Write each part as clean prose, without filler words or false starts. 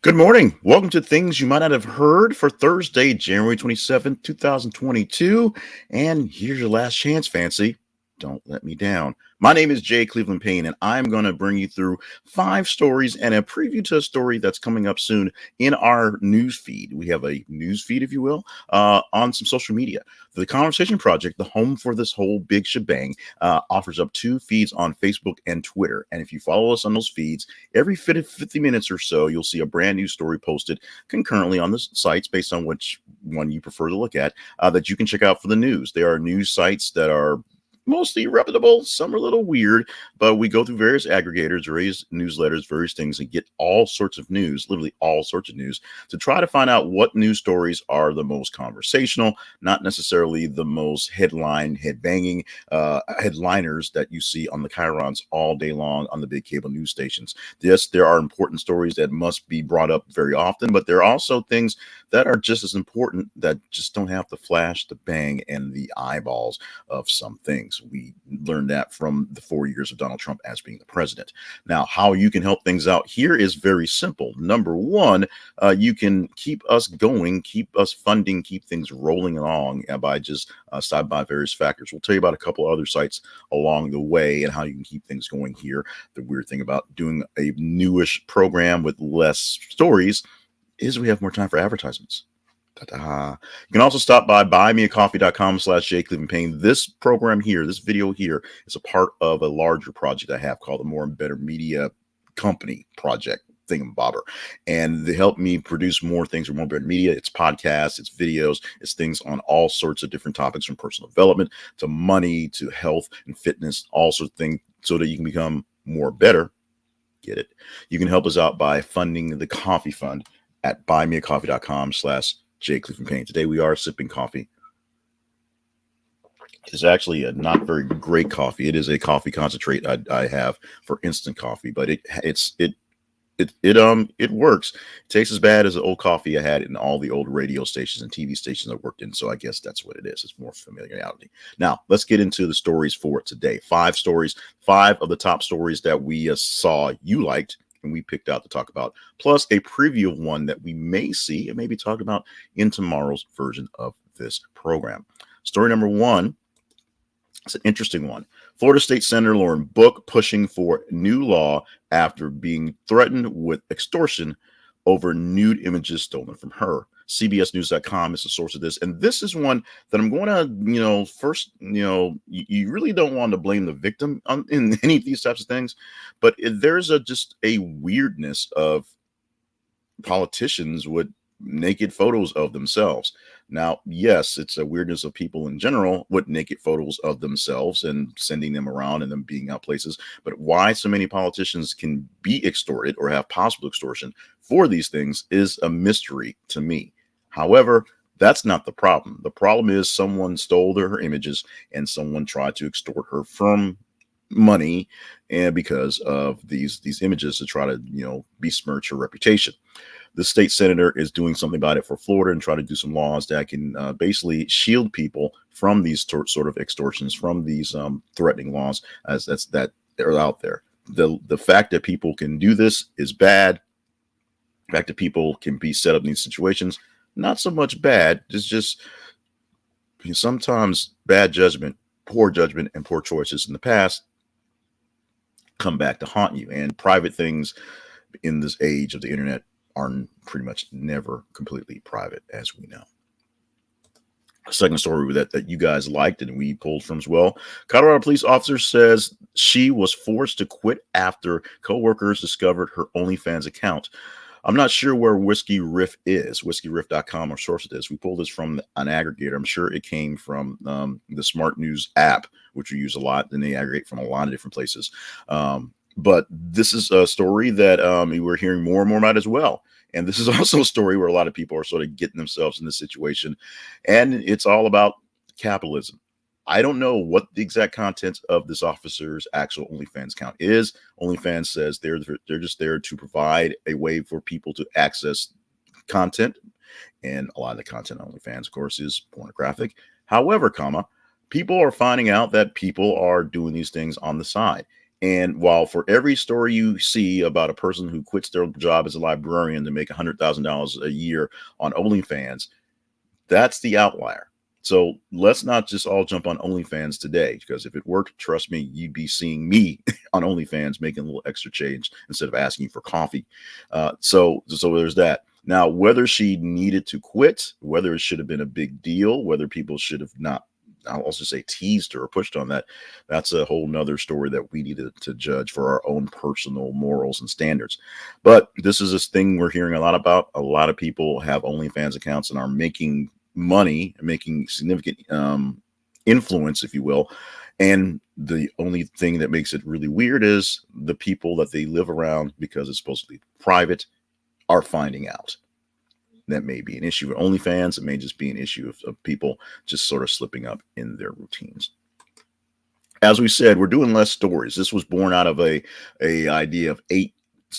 Good morning. Welcome to Things You Might Not Have Heard for Thursday, January 27th, 2022. And here's your last chance, Fancy. Don't let me down. My name is Jay Cleveland Payne, and I'm going to bring you through 5 stories and a preview to a story that's coming up soon in our news feed. We have a news feed, if you will, on some social media. The Conversation Project, the home for this whole big shebang, offers up 2 feeds on Facebook and Twitter. And if you follow us on those feeds, every 50 minutes or so, you'll see a brand new story posted concurrently on the sites based on which one you prefer to look at that you can check out for the news. There are news sites that are mostly reputable. Some are a little weird, but we go through various aggregators, various newsletters, various things, and get all sorts of news, literally all sorts of news, to try to find out what news stories are the most conversational, not necessarily the most headbanging headliners that you see on the chyrons all day long on the big cable news stations. Yes, there are important stories that must be brought up very often, but there are also things that are just as important that just don't have the flash, the bang, and the eyeballs of some things. We learned that from the 4 years of Donald Trump as being the president. Now, how you can help things out here is very simple. Number one, you can keep us going, keep us funding, keep things rolling along by just stopping by various factors. We'll tell you about a couple of other sites along the way and how you can keep things going here. The weird thing about doing a newish program with less stories is we have more time for advertisements. Ta-da. You can also stop by buymeacoffee.com/jclevelandpayne. This program here, this video here, is a part of a larger project I have called the More and Better Media Company Project thingamabobber. And they help me produce more things for More and Better Media. It's podcasts, it's videos, it's things on all sorts of different topics, from personal development to money to health and fitness, all sorts of things, so that you can become more better. Get it? You can help us out by funding the coffee fund at buymeacoffee.com/Jay Cleveland Payne. Today we are sipping coffee. It's actually a not very great coffee. It is a coffee concentrate I have for instant coffee, but it works. It tastes as bad as the old coffee I had in all the old radio stations and TV stations I worked in. So I guess that's what it is. It's more familiarity. Now let's get into the stories for today. 5 stories, 5 of the top stories that we saw you liked and we picked out to talk about, plus a preview of one that we may see and maybe talk about in tomorrow's version of this program. Story number 1. It's an interesting one. Florida State Senator Lauren Book pushing for new law after being threatened with extortion over nude images stolen from her. CBSNews.com is the source of this. And this is one that I'm going to, first, you really don't want to blame the victim in any of these types of things. But there's just a weirdness of politicians with naked photos of themselves. Now, yes, it's a weirdness of people in general with naked photos of themselves and sending them around and them being out places. But why so many politicians can be extorted or have possible extortion for these things is a mystery to me. However, that's not the problem. The problem is someone stole her images and someone tried to extort her from money, and because of these images to try to besmirch her reputation. The state senator is doing something about it for Florida and try to do some laws that can basically shield people from these sort of extortions, from these threatening laws that are out there. The fact that people can do this is bad. The fact that people can be set up in these situations, not so much bad. It's just sometimes bad judgment, poor judgment, and poor choices in the past come back to haunt you. And private things in this age of the internet are pretty much never completely private, as we know. Second story that you guys liked and we pulled from as well. Colorado police officer says she was forced to quit after coworkers discovered her OnlyFans account. I'm not sure where Whiskey Riff is, whiskeyriff.com, or source of this. We pulled this from an aggregator. I'm sure it came from the Smart News app, which we use a lot, and they aggregate from a lot of different places. But this is a story that we're hearing more and more about as well. And this is also a story where a lot of people are sort of getting themselves in this situation. And it's all about capitalism. I don't know what the exact content of this officer's actual OnlyFans account is. OnlyFans says they're just there to provide a way for people to access content. And a lot of the content on OnlyFans, of course, is pornographic. However, people are finding out that people are doing these things on the side. And while for every story you see about a person who quits their job as a librarian to make $100,000 a year on OnlyFans, that's the outlier. So let's not just all jump on OnlyFans today, because if it worked, trust me, you'd be seeing me on OnlyFans making a little extra change instead of asking you for coffee. So there's that. Now, whether she needed to quit, whether it should have been a big deal, whether people should have not, I'll also say teased her or pushed on that, that's a whole nother story that we needed to judge for our own personal morals and standards. But this is this thing we're hearing a lot about. A lot of people have OnlyFans accounts and are making money, making significant influence, if you will. And the only thing that makes it really weird is the people that they live around, because it's supposed to be private, are finding out. That may be an issue with OnlyFans. It may just be an issue of people just sort of slipping up in their routines. As we said, we're doing less stories. This was born out of a idea of 8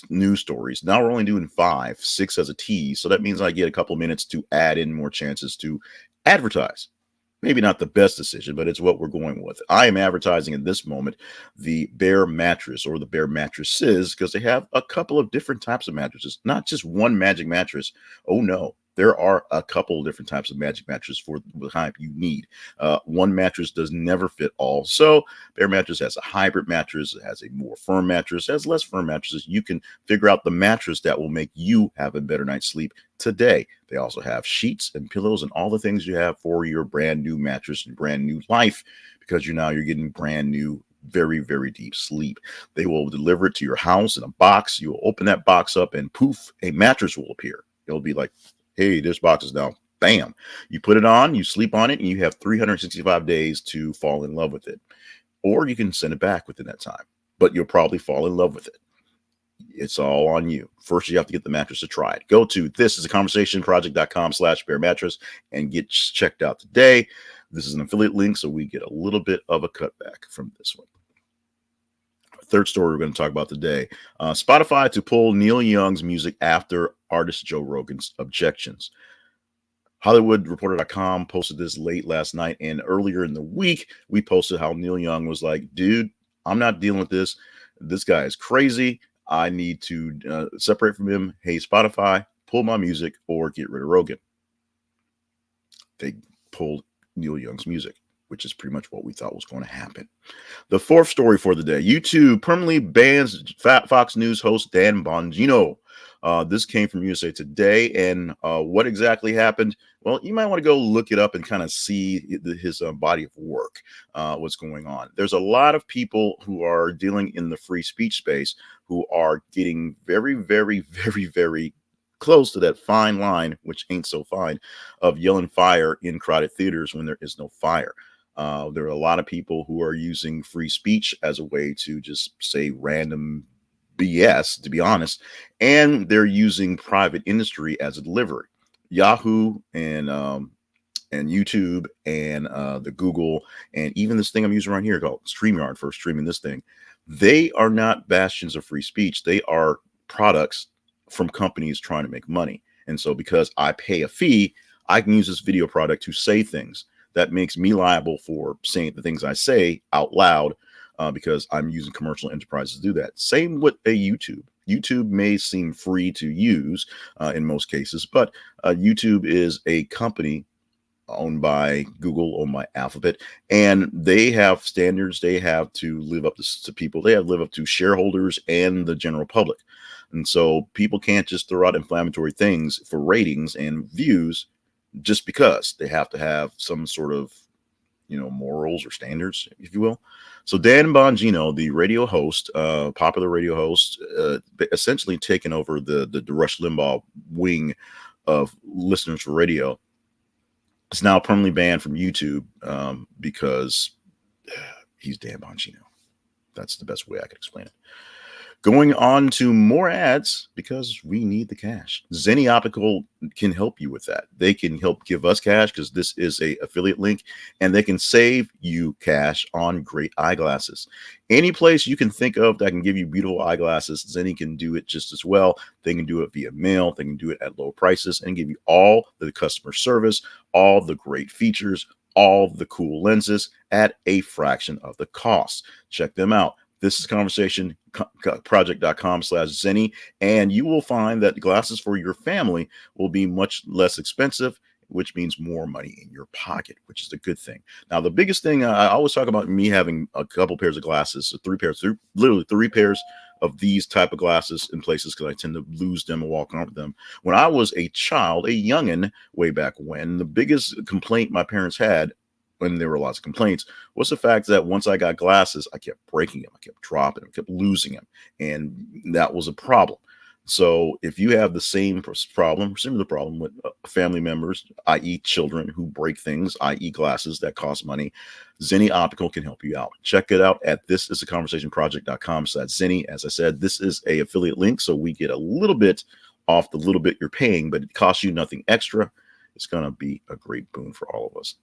news stories. Now we're only doing 5, 6 as a tease. So that means I get a couple minutes to add in more chances to advertise. Maybe not the best decision, but it's what we're going with. I am advertising at this moment the Bear mattress, or the Bear mattresses, because they have a couple of different types of mattresses, not just one magic mattress. Oh no, there are a couple of different types of magic mattress for the type you need. One mattress does never fit all. So Bear mattress has a hybrid mattress, it has a more firm mattress, it has less firm mattresses. You can figure out the mattress that will make you have a better night's sleep today. They also have sheets and pillows and all the things you have for your brand new mattress and brand new life, because you're getting brand new, very, very deep sleep. They will deliver it to your house in a box. You will open that box up and poof, a mattress will appear. It'll be like, hey, this box is now, bam. You put it on, you sleep on it, and you have 365 days to fall in love with it. Or you can send it back within that time, but you'll probably fall in love with it. It's all on you. First, you have to get the mattress to try it. Go to thisisaconversationproject.com/bear mattress and get checked out today. This is an affiliate link, so we get a little bit of a cutback from this one. Third story we're going to talk about today. Spotify to pull Neil Young's music after artist Joe Rogan's objections. HollywoodReporter.com posted this late last night, and earlier in the week, we posted how Neil Young was like, dude, I'm not dealing with this. This guy is crazy. I need to separate from him. Hey, Spotify, pull my music or get rid of Rogan. They pulled Neil Young's music, which is pretty much what we thought was going to happen. The fourth story for the day: YouTube permanently bans Fox News host Dan Bongino. This came from USA Today, and what exactly happened? Well, you might want to go look it up and kind of see his body of work, what's going on. There's a lot of people who are dealing in the free speech space who are getting very, very, very, very close to that fine line, which ain't so fine, of yelling fire in crowded theaters when there is no fire. There are a lot of people who are using free speech as a way to just say random BS, to be honest, and they're using private industry as a delivery. Yahoo and YouTube and the Google, and even this thing I'm using right here called StreamYard for streaming this thing, they are not bastions of free speech. They are products from companies trying to make money. And so because I pay a fee, I can use this video product to say things that makes me liable for saying the things I say out loud, because I'm using commercial enterprises to do that. Same with a YouTube. YouTube may seem free to use in most cases, but YouTube is a company owned by Google, owned by Alphabet, and they have standards they have to live up to people. They have to live up to shareholders and the general public. And so people can't just throw out inflammatory things for ratings and views just because. They have to have some sort of, morals or standards, if you will. So Dan Bongino, the radio host, popular radio host, essentially taken over the Rush Limbaugh wing of listeners for radio, is now permanently banned from YouTube because he's Dan Bongino. That's the best way I could explain it. Going on to more ads, because we need the cash. Zenny Optical can help you with that. They can help give us cash because this is a affiliate link, and they can save you cash on great eyeglasses. Any place you can think of that can give you beautiful eyeglasses, Zenny can do it just as well. They can do it via mail. They can do it at low prices and give you all the customer service, all the great features, all the cool lenses at a fraction of the cost. Check them out. This is conversation project.com/Zenny, and you will find that glasses for your family will be much less expensive, which means more money in your pocket, which is a good thing. Now, the biggest thing I always talk about me having a couple pairs of glasses, literally three pairs of these type of glasses in places because I tend to lose them and walk around with them. When I was a child, a youngin, way back when, the biggest complaint my parents had, when there were lots of complaints, was the fact that once I got glasses, I kept breaking them, I kept dropping them, kept losing them, and that was a problem. So if you have the same problem, similar problem with family members, i.e. children who break things, i.e. glasses that cost money, Zenny Optical can help you out. Check it out at thisisaconversationproject.com/Zenny. As I said, this is a affiliate link, so we get a little bit off the little bit you're paying, but it costs you nothing extra. It's going to be a great boon for all of us.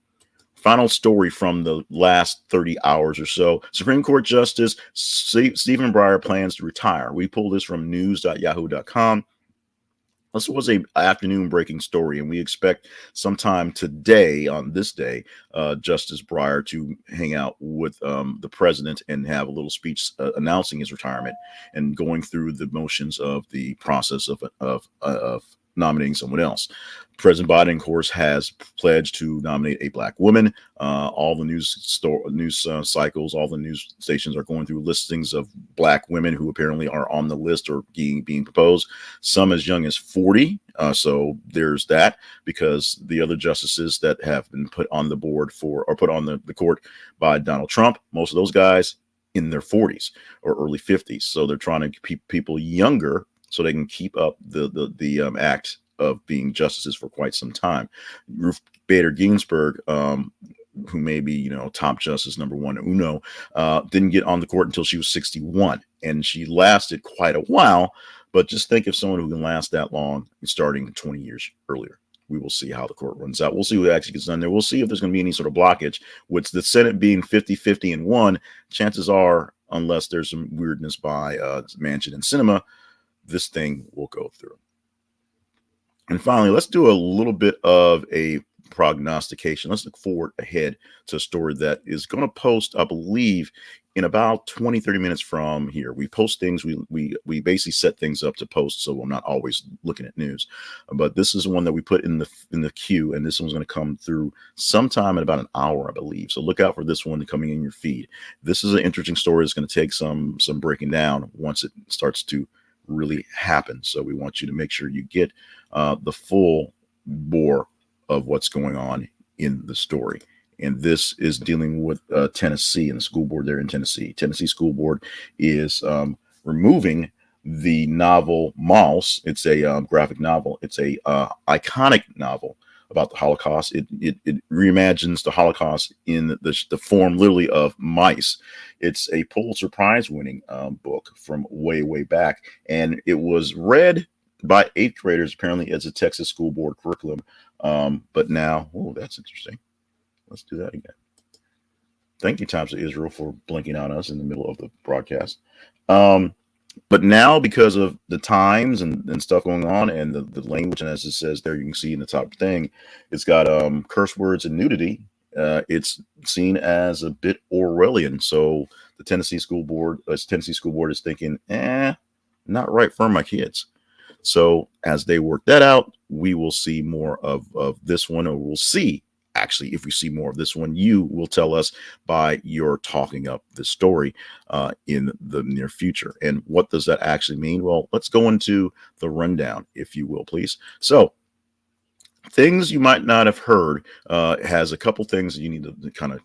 Final story from the last 30 hours or so. Supreme Court Justice Stephen Breyer plans to retire. We pulled this from news.yahoo.com. This was a afternoon breaking story, and we expect sometime today, on this day, Justice Breyer to hang out with the president and have a little speech announcing his retirement and going through the motions of the process of nominating someone else. President Biden, of course, has pledged to nominate a black woman. All the news cycles, all the news stations are going through listings of black women who apparently are on the list or being proposed. Some as young as 40. So there's that, because the other justices that have been put on the board put on the court by Donald Trump, most of those guys in their 40s or early 50s. So they're trying to keep people younger so they can keep up the act of being justices for quite some time. Ruth Bader Ginsburg, who may be, top justice number one, uno, didn't get on the court until she was 61, and she lasted quite a while. But just think of someone who can last that long, starting 20 years earlier. We will see how the court runs out. We'll see what actually gets done there. We'll see if there's going to be any sort of blockage. With the Senate being 50-50 and one, chances are, unless there's some weirdness by Manchin and Sinema, this thing will go through. And finally, let's do a little bit of a prognostication. Let's look forward ahead to a story that is going to post, I believe, in about 20-30 minutes from here. We post things, we basically set things up to post, so I'm not always looking at news. But this is one that we put in the queue, and this one's going to come through sometime in about an hour, I believe. So look out for this one coming in your feed. This is an interesting story. It's going to take some breaking down once it starts to really happen. So we want you to make sure you get the full bore of what's going on in the story. And this is dealing with Tennessee and the school board there in Tennessee. Tennessee School Board is removing the novel Mouse. It's a graphic novel. It's a iconic novel about the Holocaust. It reimagines the Holocaust in the form literally of mice. It's a Pulitzer Prize winning book from way back, and it was read by 8th graders apparently as a Texas school board curriculum. But now, that's interesting. Let's do that again. Thank you, Times of Israel, for blinking on us in the middle of the broadcast. But now, because of the times and stuff going on and the language, and as it says there, you can see in the top thing, it's got curse words and nudity. It's seen as a bit Orwellian. So the Tennessee School Board is thinking, not right for my kids. So as they work that out, we will see more of this one, or we'll see. Actually, if we see more of this one, you will tell us by your talking up the story in the near future. And what does that actually mean? Well, let's go into the rundown, if you will, please. So things you might not have heard has a couple things that you need to kind of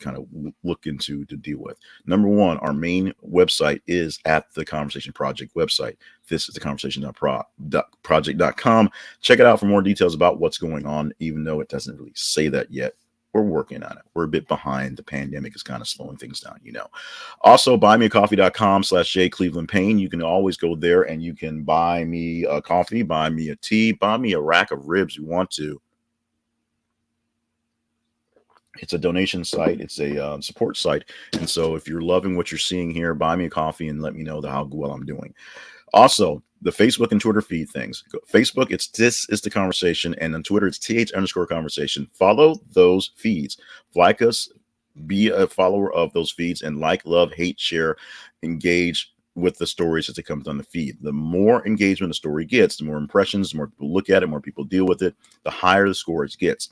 look into to deal with. Number one, our main website is at the Conversation Project website. This is the conversation.project.com. Check it out for more details about what's going on, even though it doesn't really say that yet. We're working on it. We're a bit behind. The pandemic is kind of slowing things down, Also, buymeacoffee.com/JClevelandPayne. You can always go there and you can buy me a coffee, buy me a tea, buy me a rack of ribs you want to. It's a donation site. It's a support site. And so if you're loving what you're seeing here, buy me a coffee and let me know how well I'm doing. Also, the Facebook and Twitter feed things. Facebook, it's This Is the Conversation. And on Twitter, it's th_conversation. Follow those feeds. Like us, be a follower of those feeds and like, love, hate, share, engage with the stories as they come on the feed. The more engagement the story gets, the more impressions, the more people look at it, more people deal with it, the higher the score it gets.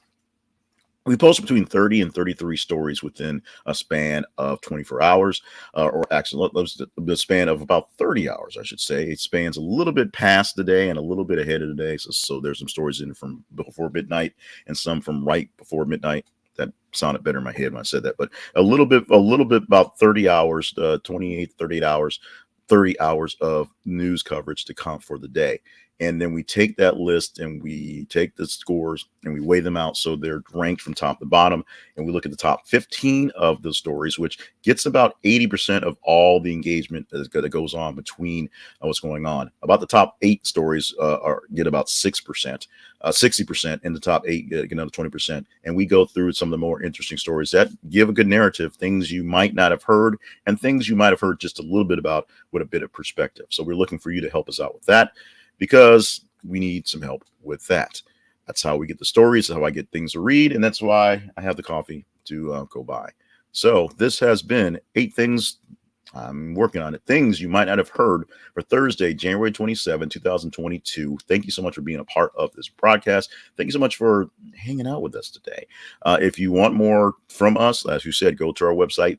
We post between 30 and 33 stories within a span of 24 hours, or actually, the span of about 30 hours, I should say. It spans a little bit past the day and a little bit ahead of the day. So there's some stories in from before midnight and some from right before midnight. That sounded better in my head when I said that, but a little bit about 30 hours, 28, 38 hours, 30 hours of news coverage to count for the day. And then we take that list and we take the scores and we weigh them out so they're ranked from top to bottom. And we look at the top 15 of the stories, which gets about 80% of all the engagement that goes on between what's going on. About the top 8 stories get about 6%, 60%, and the top 8 get another 20%. And we go through some of the more interesting stories that give a good narrative, things you might not have heard, and things you might have heard just a little bit about with a bit of perspective. So we're looking for you to help us out with that, because we need some help with that. That's how we get the stories, that's how I get things to read, and that's why I have the coffee to go buy. So this has been 8 things I'm working on it. Things you might not have heard for Thursday, January 27, 2022. Thank you so much for being a part of this broadcast. Thank you so much for hanging out with us today. If you want more from us, as you said, go to our website,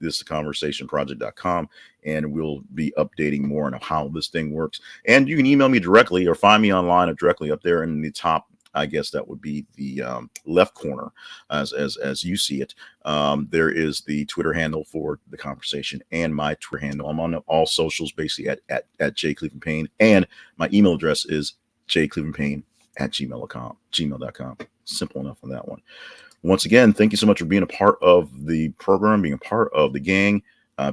thisconversationproject.com, and we'll be updating more on how this thing works. And you can email me directly or find me online or directly up there in the top. I guess that would be the left corner as you see it. There is the Twitter handle for the conversation and my Twitter handle. I'm on all socials basically at J Cleveland Payne, and my email address is jclevelandpayne@gmail.com. Simple enough on that one. Once again, thank you so much for being a part of the program, being a part of the gang,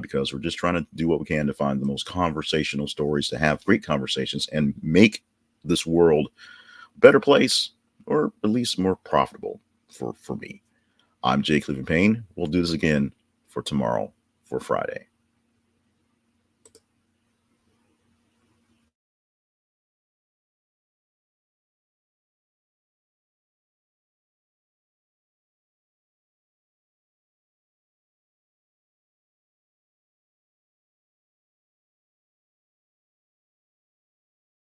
because we're just trying to do what we can to find the most conversational stories, to have great conversations and make this world a better place, or at least more profitable for me. I'm Jay Cleveland Payne. We'll do this again for tomorrow, for Friday.